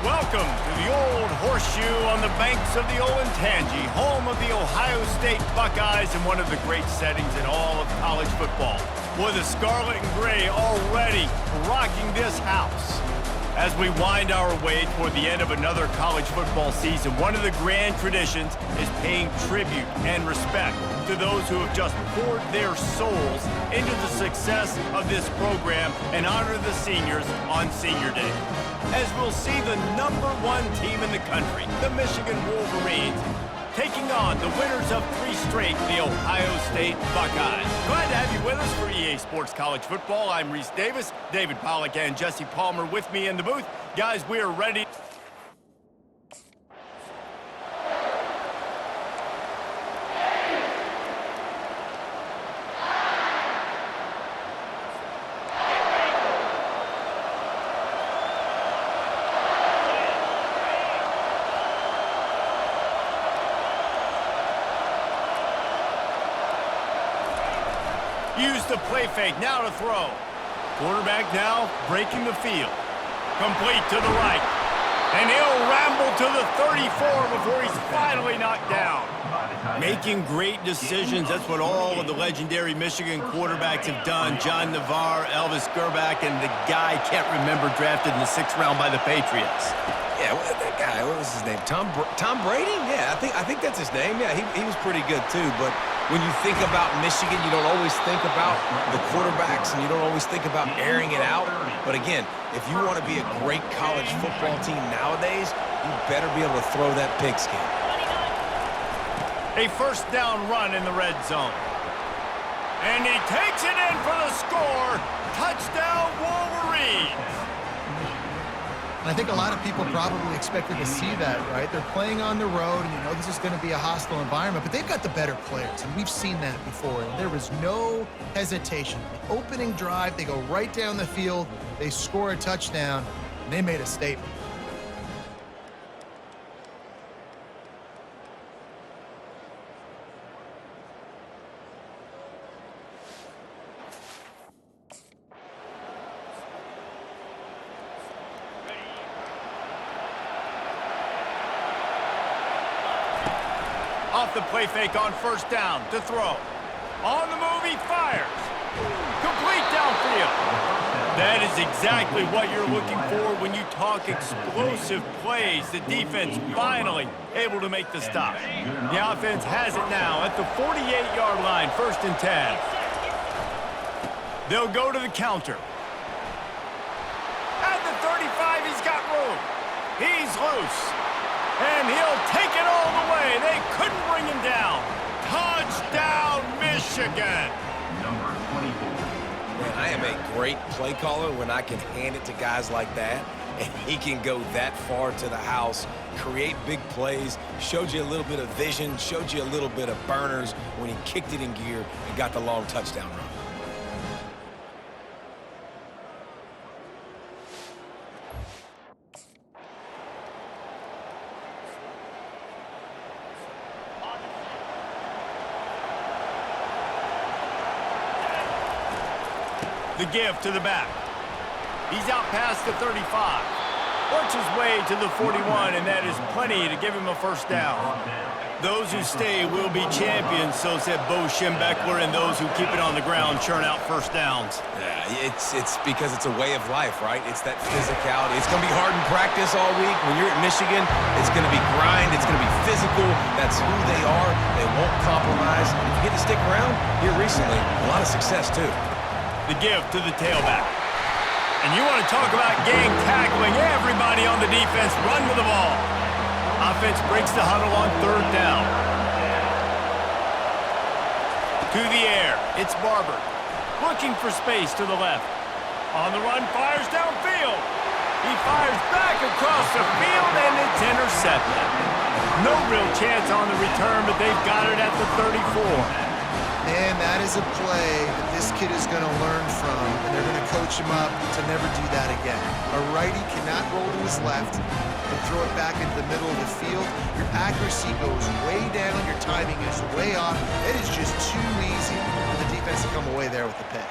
Welcome to the Old Horseshoe on the banks of the Olentangy, home of the Ohio State Buckeyes and one of the great settings in all of college football. Boy, the scarlet and gray already rocking this house. As we wind our way toward the end of another college football season, one of the grand traditions is paying tribute and respect to those who have just poured their souls into the success of this program and honor the seniors on Senior Day. As we'll see the #1 team in the country, the Michigan Wolverines, taking on the winners of 3 straight, the Ohio State Buckeyes. Glad to have you with us for EA Sports College Football. I'm Reese Davis, David Pollack and Jesse Palmer with me in the booth. Guys, we are ready. Use the play fake, now to throw. Quarterback now breaking the field. Complete to the right. And he'll ramble to the 34 before he's finally knocked down. Making great decisions, that's what all of the legendary Michigan quarterbacks have done. John Navarre, Elvis Gerbach, and the guy I can't remember drafted in the 6th round by the Patriots. Yeah, that guy, what was his name? Tom Brady? Yeah, I think that's his name. Yeah, he was pretty good too, but when you think about Michigan, you don't always think about the quarterbacks and you don't always think about airing it out. But again, if you want to be a great college football team nowadays, you better be able to throw that pigskin. A first down run in the red zone. And he takes it in for the score. Touchdown Wolverines. I think a lot of people probably expected to see that, right? They're playing on the road, and you know this is going to be a hostile environment, but they've got the better players, and we've seen that before, and there was no hesitation. The opening drive, they go right down the field, they score a touchdown, and they made a statement. Off the play fake on first down to throw. On the move, he fires. Complete downfield. That is exactly what you're looking for when you talk explosive plays. The defense finally able to make the stop. The offense has it now at the 48-yard line, 1st and 10. They'll go to the counter. At the 35, he's got room. He's loose. And he'll take it all the way. They couldn't bring him down. Touchdown, Michigan. Number 24. Man, I am a great play caller when I can hand it to guys like that. And he can go that far to the house, create big plays, showed you a little bit of vision, showed you a little bit of burners when he kicked it in gear and got the long touchdown run. The give to the back. He's out past the 35. Works his way to the 41, and that is plenty to give him a first down. Those who stay will be champions, so said Bo Schembechler, and those who keep it on the ground churn out first downs. Yeah, it's because it's a way of life, right? It's that physicality. It's going to be hard in practice all week. When you're at Michigan, it's going to be grind. It's going to be physical. That's who they are. They won't compromise. If you get to stick around here recently, a lot of success, too. The give to the tailback. And you want to talk about gang tackling. Everybody on the defense run with the ball. Offense breaks the huddle on 3rd down. To the air, it's Barber. Looking for space to the left. On the run, fires downfield. He fires back across the field, and it's intercepted. No real chance on the return, but they've got it at the 34. And that is a play that this kid is going to learn from, and they're going to coach him up to never do that again. A righty cannot roll to his left and throw it back into the middle of the field. Your accuracy goes way down, your timing is way off. It is just too easy for the defense to come away there with the pick.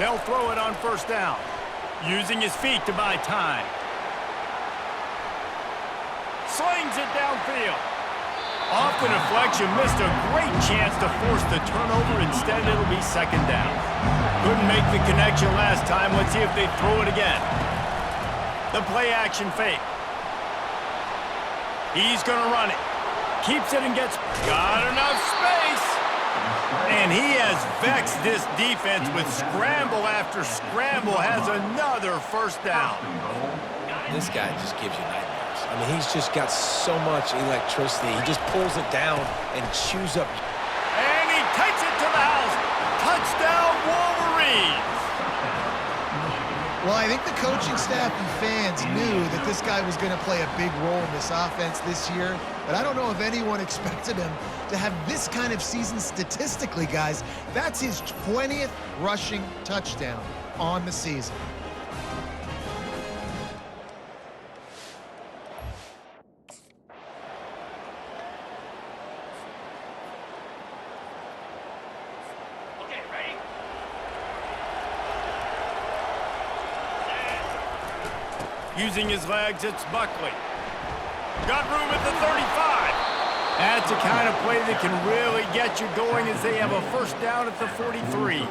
They'll throw it on first down, using his feet to buy time. Slings it downfield. Off the deflection, missed a great chance to force the turnover. Instead, it'll be second down. Couldn't make the connection last time. Let's see if they throw it again. The play-action fake. He's going to run it. Keeps it and gets... Got enough space. And he has vexed this defense with scramble after scramble. Has another first down. This guy just gives you nightmares. I mean, he's just got so much electricity. He just pulls it down and chews up. And he takes it to the house. Touchdown, Wolverines. Well, I think the coaching staff and fans knew that this guy was going to play a big role in this offense this year, but I don't know if anyone expected him to have this kind of season statistically, guys. That's his 20th rushing touchdown on the season. Using his legs, it's Buckley. Got room at the 35. That's the kind of play that can really get you going as they have a first down at the 43.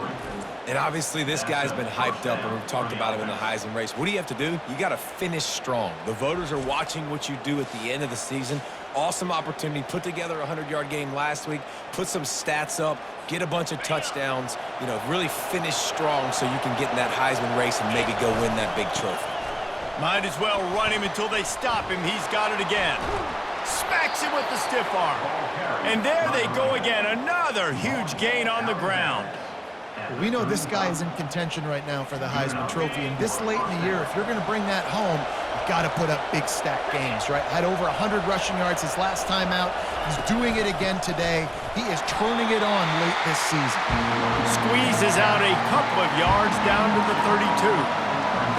And obviously this guy's been hyped up, and we've talked about him in the Heisman race. What do you have to do? You got to finish strong. The voters are watching what you do at the end of the season. Awesome opportunity. Put together a 100-yard game last week. Put some stats up. Get a bunch of touchdowns. You know, really finish strong so you can get in that Heisman race and maybe go win that big trophy. Might as well run him until they stop him. He's got it again. Smacks him with the stiff arm. And there they go again. Another huge gain on the ground. We know this guy is in contention right now for the Heisman Trophy, and this late in the year, if you're going to bring that home, you've got to put up big stat games, right? Had over 100 rushing yards his last time out. He's doing it again today. He is turning it on late this season. Squeezes out a couple of yards down to the 32.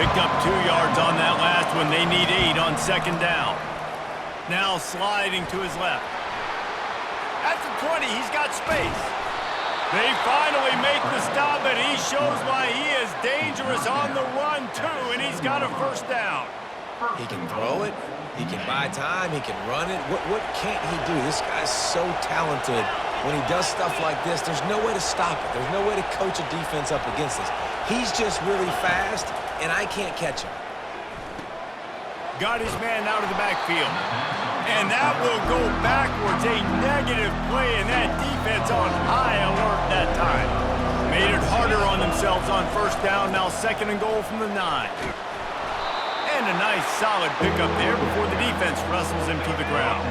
Picked up 2 yards on that last one. They need 8 on second down. Now sliding to his left. At the 20, he's got space. They finally make the stop, and he shows why he is dangerous on the run, too, and he's got a first down. He can throw it. He can buy time. He can run it. What can't he do? This guy's so talented. When he does stuff like this, there's no way to stop it. There's no way to coach a defense up against this. He's just really fast, and I can't catch him. Got his man out of the backfield. And that will go backwards. A negative play, and that defense on high alert that time. Made it harder on themselves on first down. Now second and goal from the 9. And a nice solid pickup there before the defense wrestles him to the ground.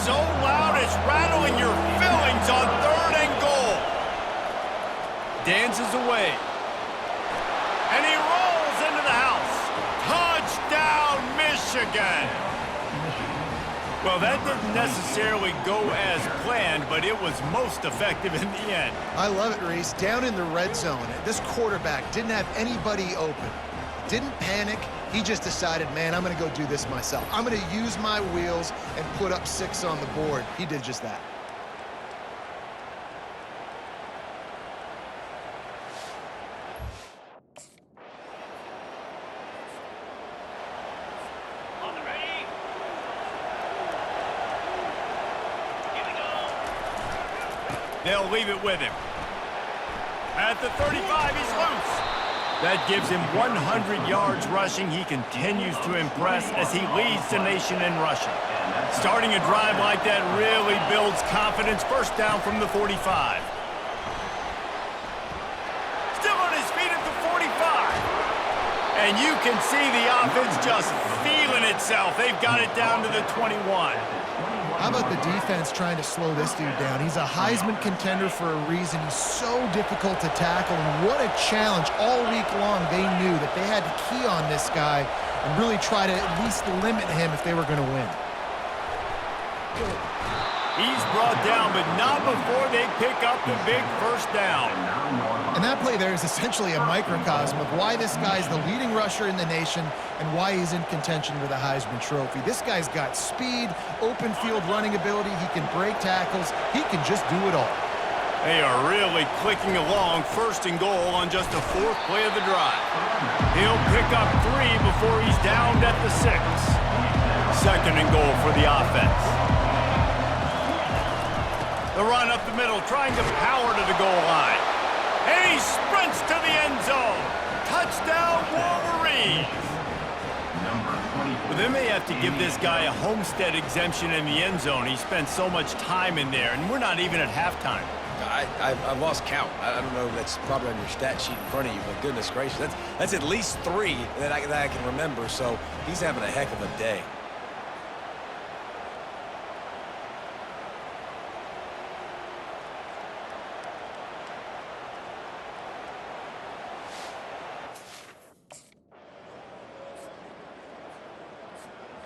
So loud it's rattling your fillings on third and goal. Dances away. And he rolls into the house. Touchdown, Michigan! Well, that didn't necessarily go as planned, but it was most effective in the end. I love it, Reese. Down in the red zone, this quarterback didn't have anybody open. Didn't panic. He just decided, man, I'm going to go do this myself. I'm going to use my wheels and put up 6 on the board. He did just that. They'll leave it with him. At the 35, he's loose. That gives him 100 yards rushing. He continues to impress as he leads the nation in rushing. Starting a drive like that really builds confidence. First down from the 45. Still on his feet at the 45. And you can see the offense just feeling itself. They've got it down to the 21. How about the defense trying to slow this dude down? He's a Heisman contender for a reason. He's so difficult to tackle, and what a challenge. All week long, they knew that they had to key on this guy and really try to at least limit him if they were going to win. He's brought down, but not before they pick up the big first down. And that play there is essentially a microcosm of why this guy's the leading rusher in the nation and why he's in contention for the Heisman Trophy. This guy's got speed, open field running ability. He can break tackles. He can just do it all. They are really clicking along, first and goal on just the 4th play of the drive. He'll pick up 3 before he's downed at the 6. 2nd and goal for the offense. The run up the middle, trying to power to the goal line. And he sprints to the end zone. Touchdown, Wolverines! Well, they may have to give this guy a homestead exemption in the end zone. He spent so much time in there, and we're not even at halftime. I've lost count. I don't know. That's probably on your stat sheet in front of you, but goodness gracious, that's at least 3 that I can remember. So he's having a heck of a day.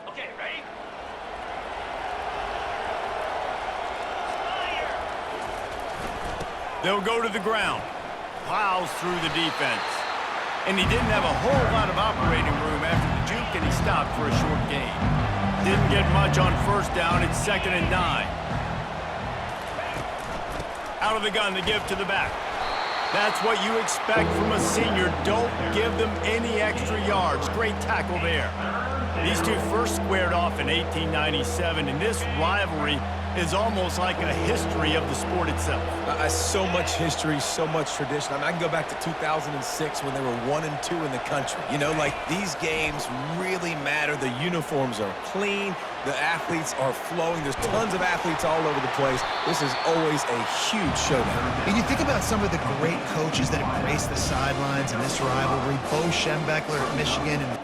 Okay, ready? They'll go to the ground. Plows through the defense. And he didn't have a whole lot of operating room after the juke, and he stopped for a short gain. Didn't get much on 1st down. It's 2nd and 9. Out of the gun to give to the back. That's what you expect from a senior. Don't give them any extra yards. Great tackle there. These two first squared off in 1897, and this rivalry is almost like a history of the sport itself. So much history, so much tradition. I mean, I can go back to 2006 when they were 1-2 in the country. You know, like, these games really matter. The uniforms are clean. The athletes are flowing. There's tons of athletes all over the place. This is always a huge showdown. And you think about some of the great coaches that have graced the sidelines in this rivalry. Bo Schembechler at Michigan and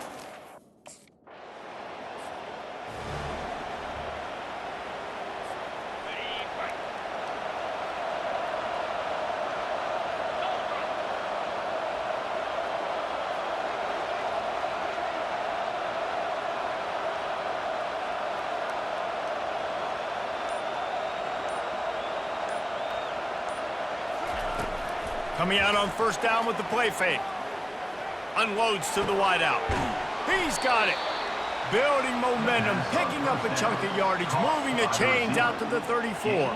coming out on 1st down with the play fake. Unloads to the wideout. He's got it. Building momentum, picking up a chunk of yardage, moving the chains out to the 34.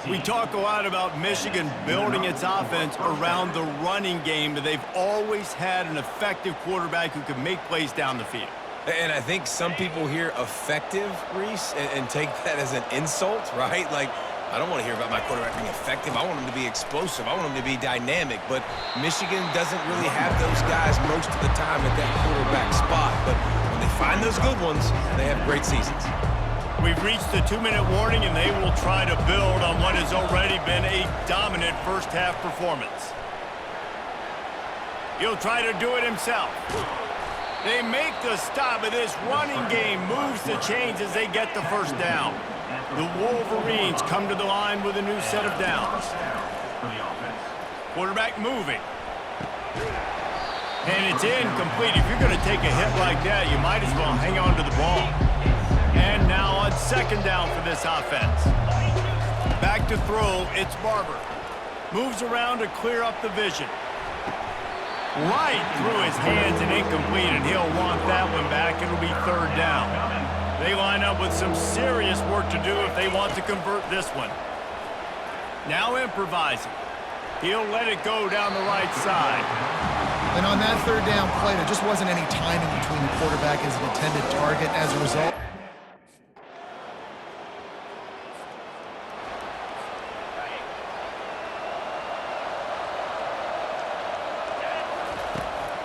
We talk a lot about Michigan building its offense around the running game. They've always had an effective quarterback who can make plays down the field. And I think some people hear effective, Reese, and take that as an insult, right? Like, I don't want to hear about my quarterback being effective. I want him to be explosive. I want him to be dynamic. But Michigan doesn't really have those guys most of the time at that quarterback spot. But when they find those good ones, they have great seasons. We've reached the 2-minute warning, and they will try to build on what has already been a dominant first-half performance. He'll try to do it himself. They make the stop, but this running game moves the chains as they get the 1st down. The Wolverines come to the line with a new set of downs. Quarterback moving. And it's incomplete. If you're going to take a hit like that, you might as well hang on to the ball. And now on 2nd down for this offense. Back to throw, it's Barber. Moves around to clear up the vision. Right through his hands and incomplete, and he'll want that one back. It'll be 3rd down. They line up with some serious work to do if they want to convert this one. Now improvising. He'll let it go down the right side. And on that 3rd down play, there just wasn't any timing between the quarterback and his intended target. As a result,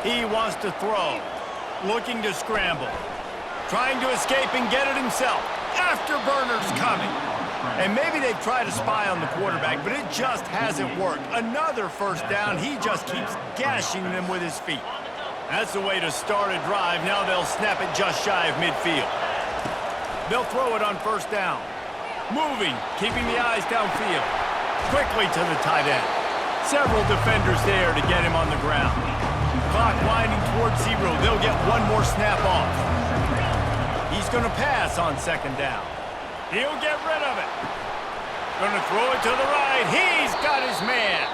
he wants to throw. Looking to scramble. Trying to escape and get it himself. Afterburner's coming. And maybe they've tried to spy on the quarterback, but it just hasn't worked. Another 1st down. He just keeps gashing them with his feet. That's the way to start a drive. Now they'll snap it just shy of midfield. They'll throw it on 1st down. Moving, keeping the eyes downfield. Quickly to the tight end. Several defenders there to get him on the ground. Clock winding towards 0. They'll get one more snap off. He's going to pass on 2nd down. He'll get rid of it. Going to throw it to the right. He's got his man.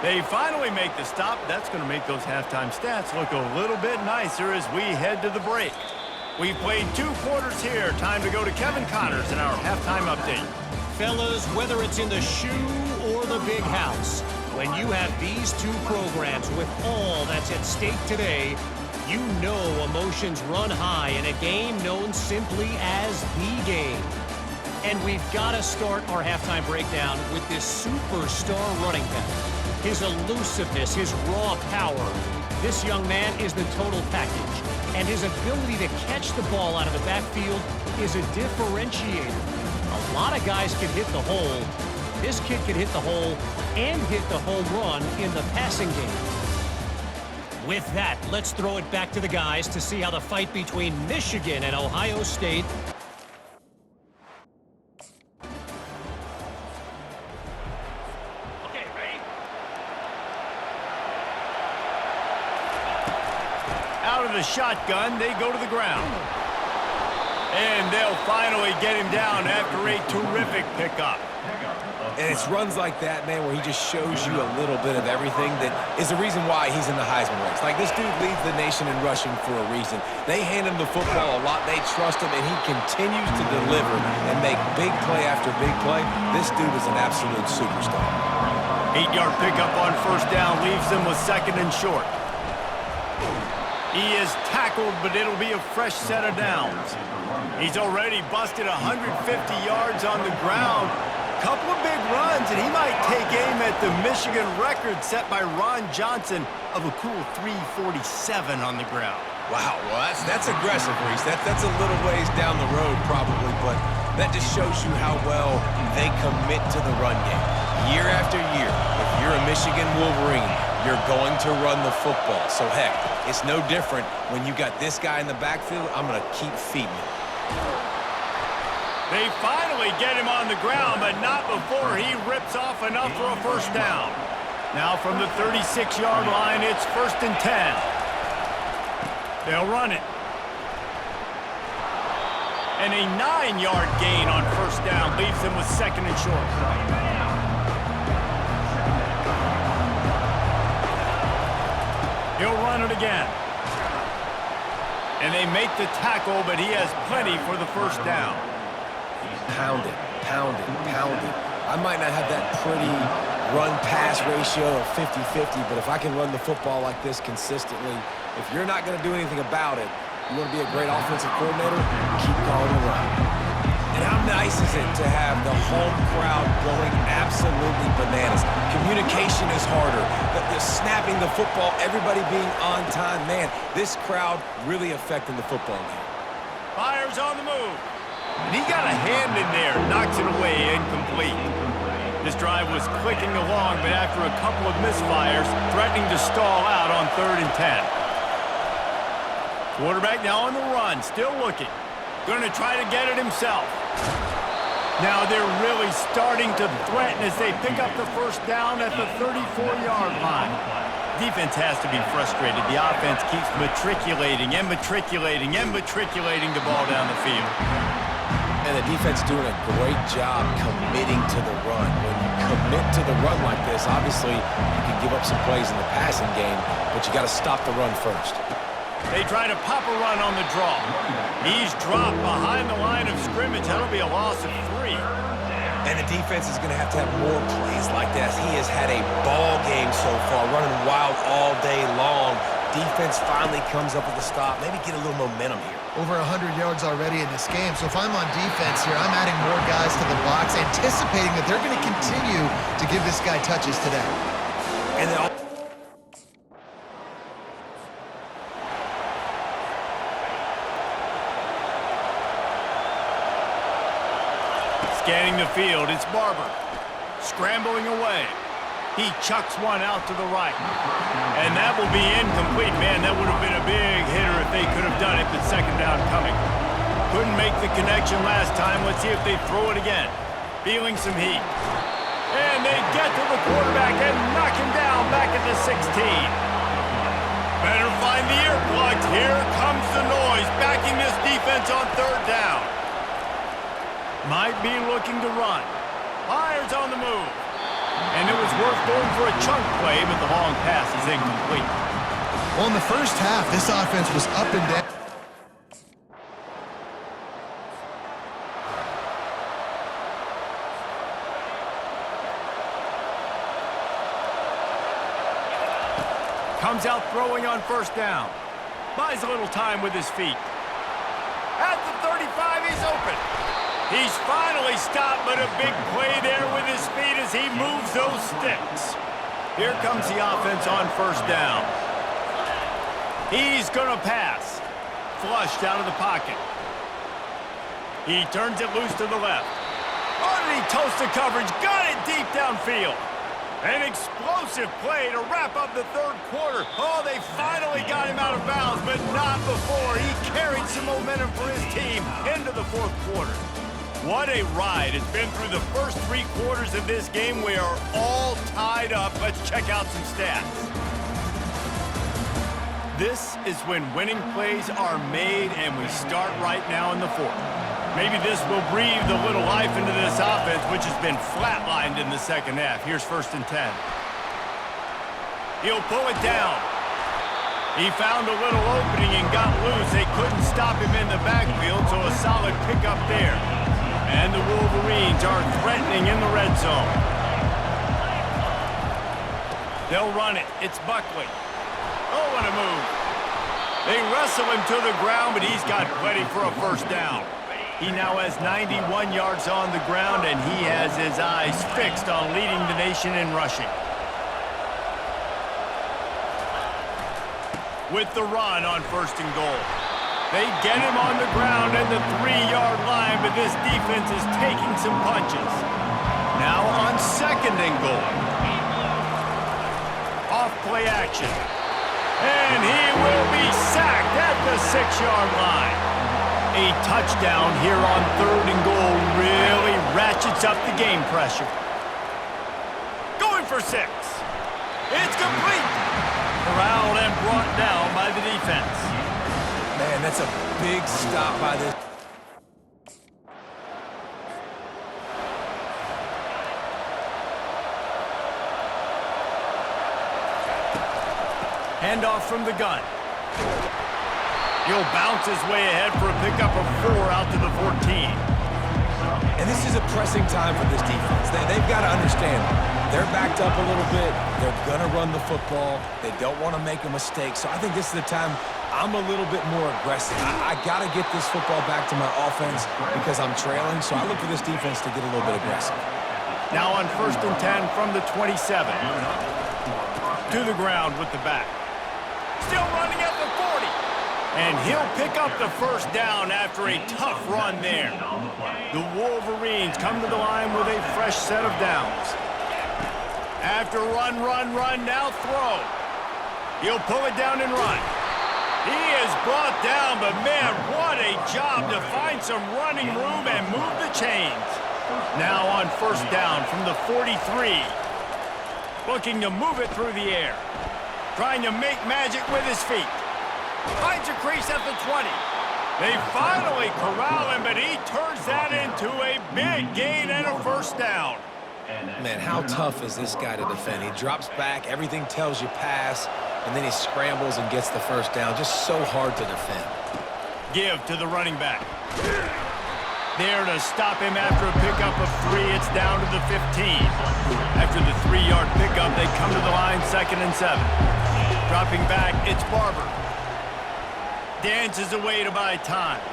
They finally make the stop. That's going to make those halftime stats look a little bit nicer as we head to the break. We've played 2 quarters here. Time to go to Kevin Connors in our halftime update. Fellas, whether it's in the shoe or the the big house. When you have these two programs with all that's at stake today, you know emotions run high in a game known simply as the game. And we've got to start our halftime breakdown with this superstar running back. His elusiveness, his raw power. This young man is the total package. And his ability to catch the ball out of the backfield is a differentiator. A lot of guys can hit the hole. This kid can hit the hole and hit the home run in the passing game. With that, let's throw it back to the guys to see how the fight between Michigan and Ohio State. Okay, ready? Out of the shotgun, they go to the ground. And they'll finally get him down after a terrific pickup. And it's runs like that, man, where he just shows you a little bit of everything that is the reason why he's in the Heisman race. Like, this dude leads the nation in rushing for a reason. They hand him the football a lot. They trust him, and he continues to deliver and make big play after big play. This dude is an absolute superstar. 8-yard pickup on first down leaves them with second and short. He is tackled, but it'll be a fresh set of downs. He's already busted 150 yards on the ground. Couple of big runs, and he might take aim at the Michigan record set by Ron Johnson of a cool 347 on the ground. Wow, well, that's aggressive, Reese. That's a little ways down the road, probably, but that just shows you how well they commit to the run game. Year after year, if you're a Michigan Wolverine, you're going to run the football. So, heck, it's no different when you got this guy in the backfield. I'm going to keep feeding him. They finally get him on the ground, but not before he rips off enough for a first down. Now from the 36-yard line, it's 1st and 10. They'll run it. And a 9-yard gain on first down leaves them with second and short. He'll run it again. And they make the tackle, but he has plenty for the first down. Pound it, pound it, pound it. I might not have that pretty run-pass ratio of 50-50, but if I can run the football like this consistently, if you're not going to do anything about it, you want to be a great offensive coordinator, keep calling the run. And how nice is it to have the home crowd going absolutely bananas? Communication is harder. The snapping the football, everybody being on time. Man, this crowd really affecting the football game. Fires on the move. And he got a hand in there, knocks it away, incomplete. This drive was clicking along, but after a couple of misfires, threatening to stall out on 3rd and 10. Quarterback now on the run, still looking. Going to try to get it himself. Now they're really starting to threaten as they pick up the first down at the 34-yard line. Defense has to be frustrated. The offense keeps matriculating and matriculating and matriculating the ball down the field. And the defense doing a great job committing to the run. When you commit to the run like this, obviously you can give up some plays in the passing game, but you got to stop the run first. They try to pop a run on the draw. He's dropped behind the line of scrimmage. That'll be a loss of 3. And the defense is going to have more plays like this. He has had a ball game so far, running wild all day long. Defense finally comes up with a stop. Maybe get a little momentum here. Over 100 yards already in this game. So if I'm on defense here, I'm adding more guys to the box, anticipating that they're going to continue to give this guy touches today. And then scanning the field, it's Barber. Scrambling away. He chucks one out to the right. And that will be incomplete. Man, that would have been a big hitter if they could have done it, but second down coming. Couldn't make the connection last time. Let's see if they throw it again. Feeling some heat. And they get to the quarterback and knock him down back at the 16. Better find the earplugs. Here comes the noise, backing this defense on 3rd down. Might be looking to run. Fires on the move. And it was worth going for a chunk play, but the long pass is incomplete. Well, in the first half, this offense was up and down. Comes out throwing on first down. Buys a little time with his feet. At the 35, he's open. He's finally stopped, but a big play there with his feet as he moves those sticks. Here comes the offense on first down. He's going to pass. Flushed out of the pocket. He turns it loose to the left. Underneath toasted coverage, got it deep downfield. An explosive play to wrap up the third quarter. Oh, they finally got him out of bounds, but not before. He carried some momentum for his team into the fourth quarter. What a ride. It's been through the first 3 quarters of this game. We are all tied up. Let's check out some stats. This is when winning plays are made, and we start right now in the fourth. Maybe this will breathe a little life into this offense, which has been flatlined in the second half. Here's 1st and 10. He'll pull it down. He found a little opening and got loose. They couldn't stop him in the backfield, so a solid pickup there. And the Wolverines are threatening in the red zone. They'll run it. It's Buckley. Oh, what a move. They wrestle him to the ground, but he's got plenty for a first down. He now has 91 yards on the ground, and he has his eyes fixed on leading the nation in rushing. With the run on 1st and goal. They get him on the ground at the 3-yard line, but this defense is taking some punches. Now on 2nd and goal. Off play action. And he will be sacked at the 6-yard line. A touchdown here on 3rd and goal really ratchets up the game pressure. Going for 6. It's complete. Corralled and brought down by the defense. Man, that's a big stop by this. Handoff from the gun. He'll bounce his way ahead for a pickup of 4 out to the 14. And this is a pressing time for this defense. They've got to understand, they're backed up a little bit. They're going to run the football. They don't want to make a mistake. So I think this is the time I'm a little bit more aggressive. I got to get this football back to my offense because I'm trailing. So I look for this defense to get a little bit aggressive. Now on 1st and 10 from the 27. To the ground with the back. Still running at the 40. And he'll pick up the first down after a tough run there. The Wolverines come to the line with a fresh set of downs. After run, now throw. He'll pull it down and run. He is brought down, but man, what a job to find some running room and move the chains. Now on 1st down from the 43. Looking to move it through the air. Trying to make magic with his feet. Finds a crease at the 20. They finally corral him, but he turns that into a big gain and a first down. Man, how tough is this guy to defend? He drops back, everything tells you pass, and then he scrambles and gets the first down. Just so hard to defend. Give to the running back. There to stop him after a pickup of 3. It's down to the 15. After the 3-yard pickup, they come to the line 2nd and 7. Dropping back, it's Barber. Dances away to buy time.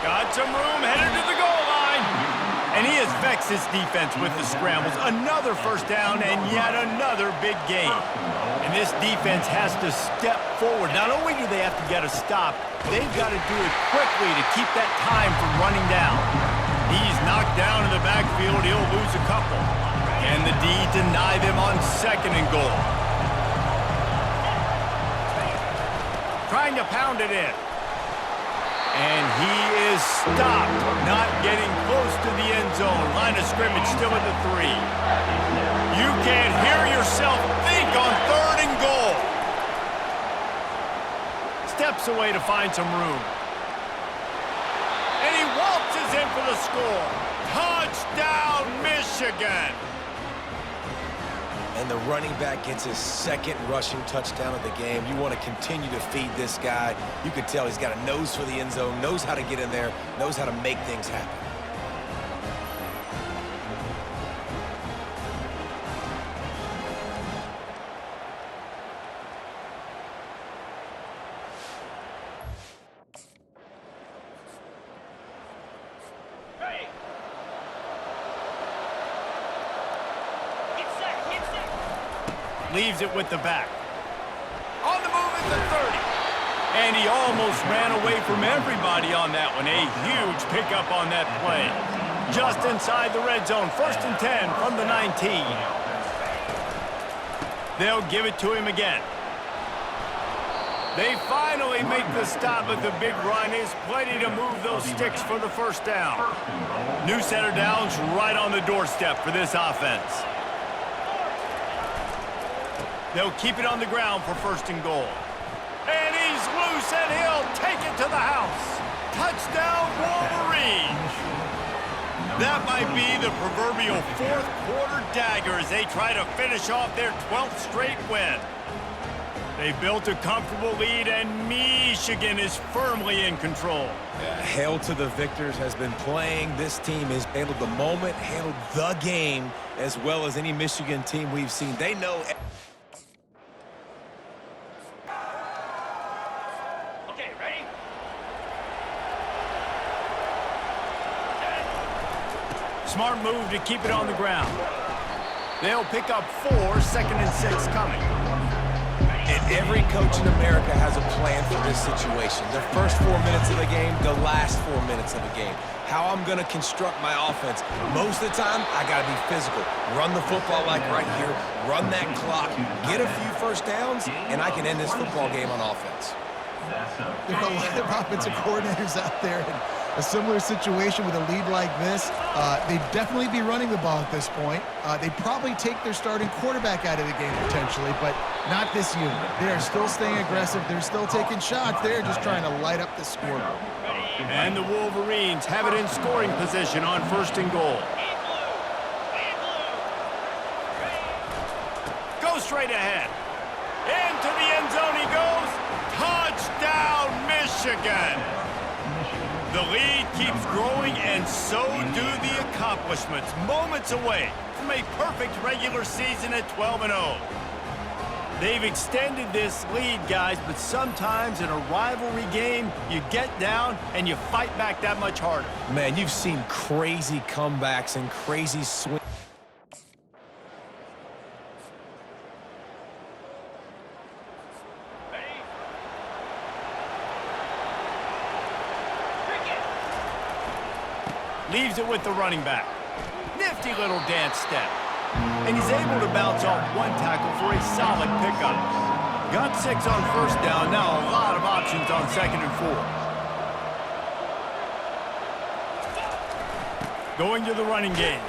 Got some room, headed to the goal line. And he has vexed his defense with the scrambles. Another first down and yet another big gain. And this defense has to step forward. Not only do they have to get a stop, they've got to do it quickly to keep that time from running down. He's knocked down in the backfield. He'll lose a couple. And the D deny them on 2nd and goal. Trying to pound it in. And he is stopped, not getting close to the end zone. Line of scrimmage still at the 3. You can't hear yourself think on 3rd and goal. Steps away to find some room. And he waltzes in for the score. Touchdown, Michigan. And the running back gets his 2nd rushing touchdown of the game. You want to continue to feed this guy. You can tell he's got a nose for the end zone, knows how to get in there, knows how to make things happen. Leaves it with the back. On the move at the 30. And he almost ran away from everybody on that one. A huge pickup on that play. Just inside the red zone. 1st and 10 from the 19. They'll give it to him again. They finally make the stop, but the big run is plenty to move those sticks for the 1st down. New set of downs right on the doorstep for this offense. They'll keep it on the ground for 1st and goal. And he's loose, and he'll take it to the house. Touchdown, Wolverines. That might be the proverbial 4th quarter dagger as they try to finish off their 12th straight win. They built a comfortable lead, and Michigan is firmly in control. Hail to the victors has been playing. This team has handled the moment, handled the game as well as any Michigan team we've seen. They know. Okay, ready? Smart move to keep it on the ground. They'll pick up 4, 2nd and 6 coming. And every coach in America has a plan for this situation. The first 4 minutes of the game, the last 4 minutes of the game. How I'm going to construct my offense. Most of the time, I got to be physical. Run the football like right here. Run that clock. Get a few 1st downs, and I can end this football game on offense. There are a lot of offensive coordinators out there in a similar situation with a lead like this. They'd definitely be running the ball at this point. They'd probably take their starting quarterback out of the game potentially, but not this unit. They are still staying aggressive. They're still taking shots. They're just trying to light up the scoreboard. And the Wolverines have it in scoring position on 1st and goal. Go straight ahead. Into the end zone he goes. Touchdown, Michigan! The lead keeps growing, and so do the accomplishments. Moments away from a perfect regular season at 12-0. They've extended this lead, guys, but sometimes in a rivalry game, you get down and you fight back that much harder. Man, you've seen crazy comebacks and crazy swings. Leaves it with the running back. Nifty little dance step. And he's able to bounce off 1 tackle for a solid pickup. Got 6 on 1st down. Now a lot of options on 2nd and 4. Going to the running game.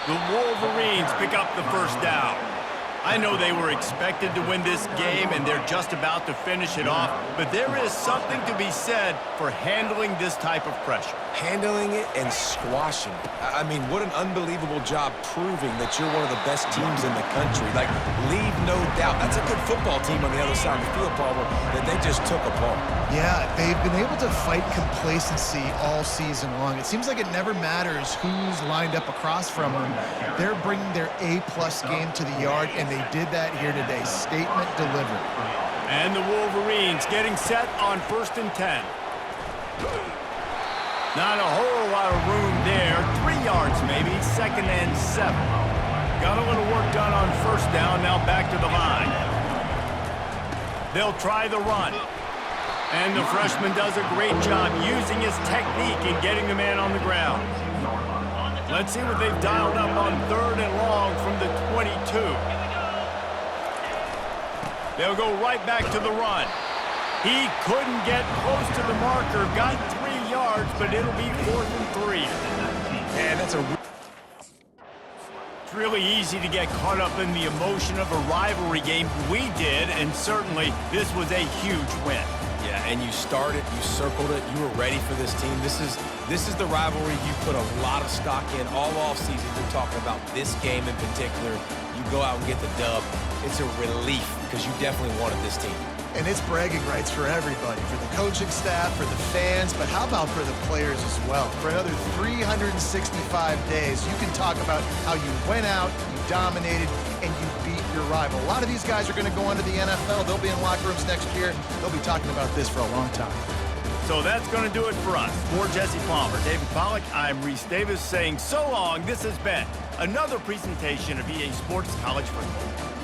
The Wolverines pick up the 1st down. I know they were expected to win this game, and they're just about to finish it off, but there is something to be said for handling this type of pressure. Handling it and squashing it. I mean, what an unbelievable job proving that you're one of the best teams in the country. Like, leave no doubt. That's a good football team on the other side of the field, Palmer, that they just took apart. Yeah, they've been able to fight complacency all season long. It seems like it never matters who's lined up across from them. They're bringing their A-plus game to the yard, and they did that here today. Statement delivered. And the Wolverines getting set on 1st and 10. Not a whole lot of room there. 3 yards maybe, 2nd and 7. Got a little work done on 1st down, now back to the line. They'll try the run. And the freshman does a great job using his technique in getting the man on the ground. Let's see what they've dialed up on 3rd and long from the 22. They'll go right back to the run. He couldn't get close to the marker, got 3 yards, but it'll be 4th and 3. And that's a... It's really easy to get caught up in the emotion of a rivalry game. We did, and certainly this was a huge win. Yeah, and you started, you circled it, you were ready for this team. This is the rivalry you put a lot of stock in all offseason. You're talking about this game in particular. You go out and get the dub. It's a relief because you definitely wanted this team. And it's bragging rights for everybody, for the coaching staff, for the fans, but how about for the players as well? For another 365 days, you can talk about how you went out, you dominated, and you beat your rival. A lot of these guys are going to go on to the NFL. They'll be in locker rooms next year. They'll be talking about this for a long time. So that's going to do it for us. For Jesse Palmer, David Pollack, I'm Reese Davis saying so long. This has been another presentation of EA Sports College Football.